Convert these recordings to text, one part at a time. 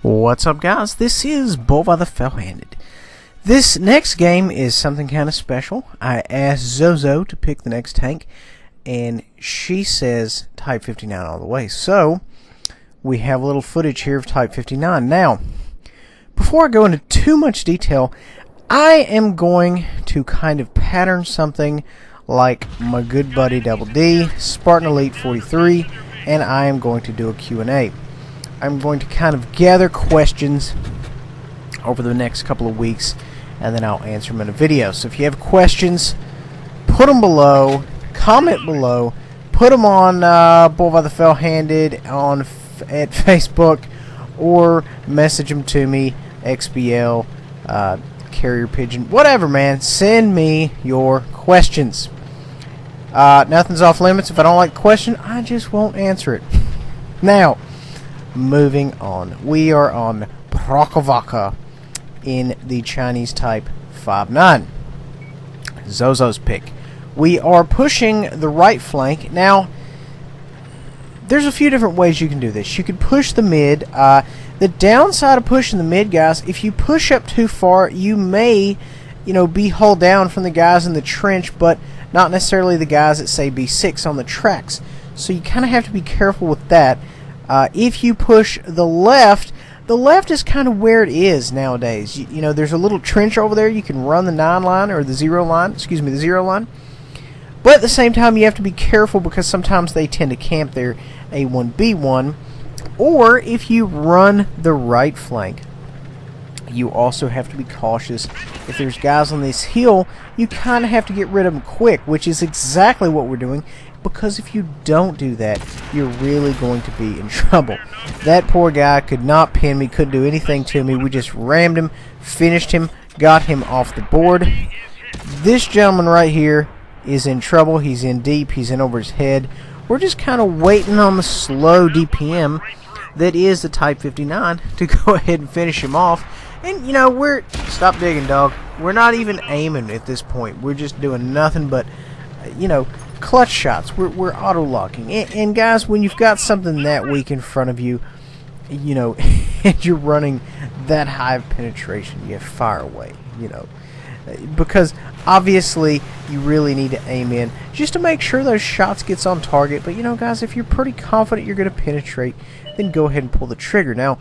What's up, guys? This is ByzantineFalcon. This next game is something kind of special. I asked Zozo to pick the next tank, and she says Type 59 all the way. So, we have a little footage here of Type 59. Now, before I go into too much detail, I am going to kind of pattern something like my good buddy Double D, Spartan Elite43, and I am going to do a Q&A. I'm going to kind of gather questions over the next couple of weeks, and then I'll answer them in a video. So if you have questions, put them below, comment below, put them on ByzantineFalcon at Facebook, or message them to me, XBL, Carrier Pigeon, whatever, man. Send me your questions. Nothing's off limits. If I don't like the question, I just won't answer it. Now, moving on. We are on Brigade in the Chinese Type 59. Zozo's pick. We are pushing the right flank. Now, there's a few different ways you can do this. You could push the mid. The downside of pushing the mid, guys, if you push up too far, you may, be hauled down from the guys in the trench, but not necessarily the guys that say B6 on the tracks. So you kind of have to be careful with that. If you push the left is kind of where it is nowadays. There's a little trench over there. You can run the 9 line or the 0 line. Excuse me, the 0 line. But at the same time, you have to be careful because sometimes they tend to camp their A1B1. Or if you run the right flank, you also have to be cautious. If there's guys on this hill, you kind of have to get rid of them quick, which is exactly what we're doing. Because if you don't do that, you're really going to be in trouble. That poor guy could not pin me, couldn't do anything to me. We just rammed him, finished him, got him off the board. This gentleman right here is in trouble. He's in deep. He's in over his head. We're just kind of waiting on the slow DPM that is the Type 59 to go ahead and finish him off. And, we're... Stop digging, dog. We're not even aiming at this point. We're just doing nothing but, clutch shots. We're auto-locking. And guys, when you've got something that weak in front of you, and you're running that high of penetration, you fire away, because obviously you really need to aim in just to make sure those shots gets on target. But guys, if you're pretty confident you're going to penetrate, then go ahead and pull the trigger. Now,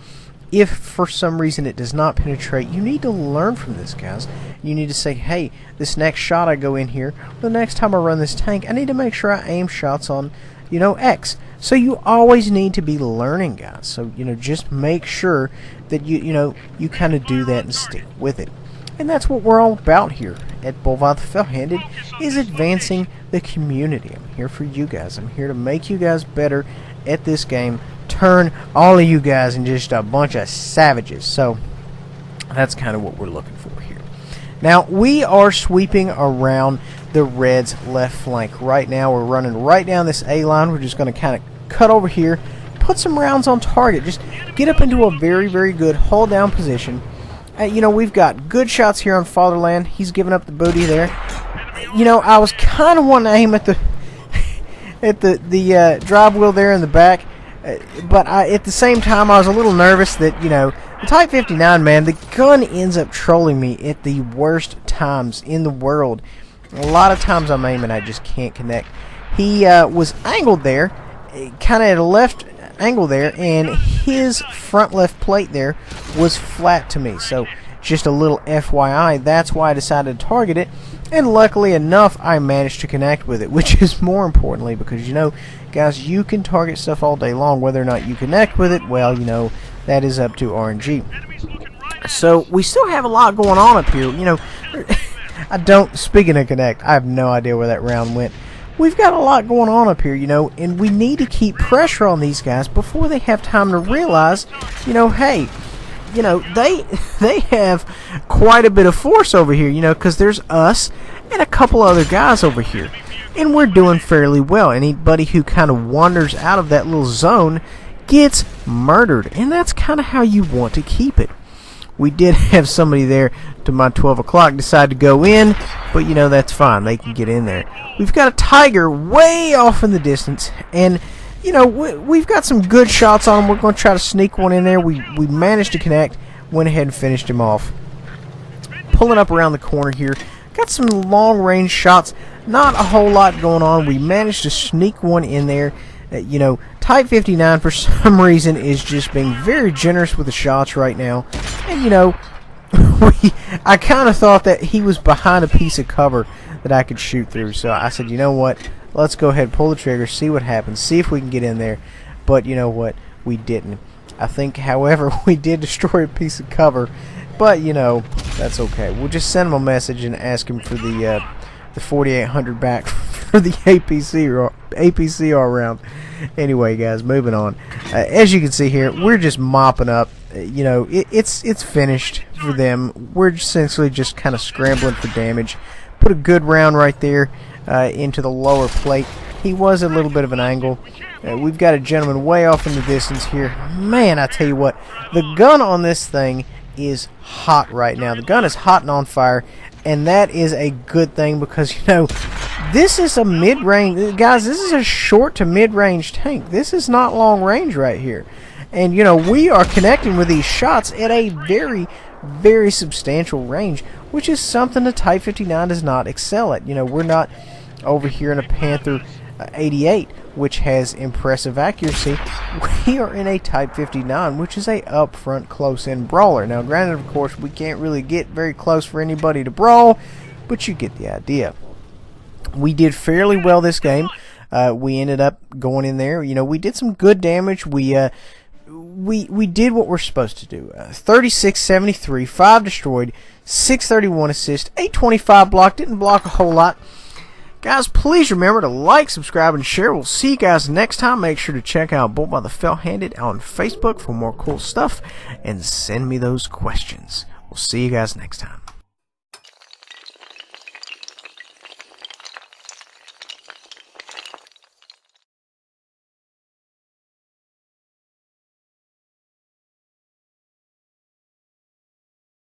if for some reason it does not penetrate, you need to learn from this, guys. You need to say, hey, this next shot I go in here, the next time I run this tank, I need to make sure I aim shots on, X. So you always need to be learning, guys. So, just make sure that you kind of do that and stick with it. And that's what we're all about here at ByzantineFalcon, is advancing the community. I'm here for you guys. I'm here to make you guys better at this game. Turn all of you guys into just a bunch of savages. So that's kind of what we're looking for here. Now we are sweeping around the Reds' left flank right now. We're running right down this A line. We're just going to kind of cut over here, put some rounds on target, just get up into a very, very good hold down position. We've got good shots here on Fatherland. He's giving up the booty there. I was kind of wanting to aim at the drive wheel there in the back. But at the same time, I was a little nervous that, the Type 59, man, the gun ends up trolling me at the worst times in the world. A lot of times I'm aiming, I just can't connect. He was angled there, kind of at a left angle there, and his front left plate there was flat to me. So just a little FYI, that's why I decided to target it. And luckily enough, I managed to connect with it, which is more importantly, because, guys, you can target stuff all day long. Whether or not you connect with it, well, that is up to RNG. So we still have a lot going on up here. Speaking of connect, I have no idea where that round went. We've got a lot going on up here, and we need to keep pressure on these guys before they have time to realize, hey, they have quite a bit of force over here, because there's us and a couple other guys over here. And we're doing fairly well. Anybody who kind of wanders out of that little zone gets murdered. And that's kind of how you want to keep it. We did have somebody there to my 12 o'clock decide to go in, but that's fine. They can get in there. We've got a Tiger way off in the distance, and you know, we've got some good shots on him. We're going to try to sneak one in there. We managed to connect, went ahead and finished him off. Pulling up around the corner here, got some long-range shots. Not a whole lot going on. We managed to sneak one in there. You know, Type 59 for some reason is just being very generous with the shots right now. And you know, I kind of thought that he was behind a piece of cover that I could shoot through. So I said, you know what? Let's go ahead and pull the trigger, see what happens, see if we can get in there. But you know what? We didn't. I think, however, we did destroy a piece of cover. But you know, that's okay. We'll just send him a message and ask him for the 4800 back for the APCR round. Anyway, guys, moving on. As you can see here, we're just mopping up. You know, it's finished for them. We're essentially just kind of scrambling for damage. Put a good round right there into the lower plate. He was a little bit of an angle. We've got a gentleman way off in the distance here. Man, I tell you what, the gun on this thing is hot right now. The gun is hot and on fire, and that is a good thing because, you know, this is a mid-range, guys, this is a short to mid-range tank. This is not long range right here. And, you know, we are connecting with these shots at a very, very substantial range, which is something the Type 59 does not excel at. You know, we're not over here in a Panther 88, which has impressive accuracy. We are in a Type 59, which is a up-front close-in brawler. Now, granted, of course, we can't really get very close for anybody to brawl, but you get the idea. We did fairly well this game. We ended up going in there. You know, we did some good damage. We did what we're supposed to do. 3673, 5 destroyed, 631 assist, 825 block. Didn't block a whole lot. Guys, please remember to like, subscribe, and share. We'll see you guys next time. Make sure to check out Bolt by the Fell-Handed on Facebook for more cool stuff, and send me those questions. We'll see you guys next time.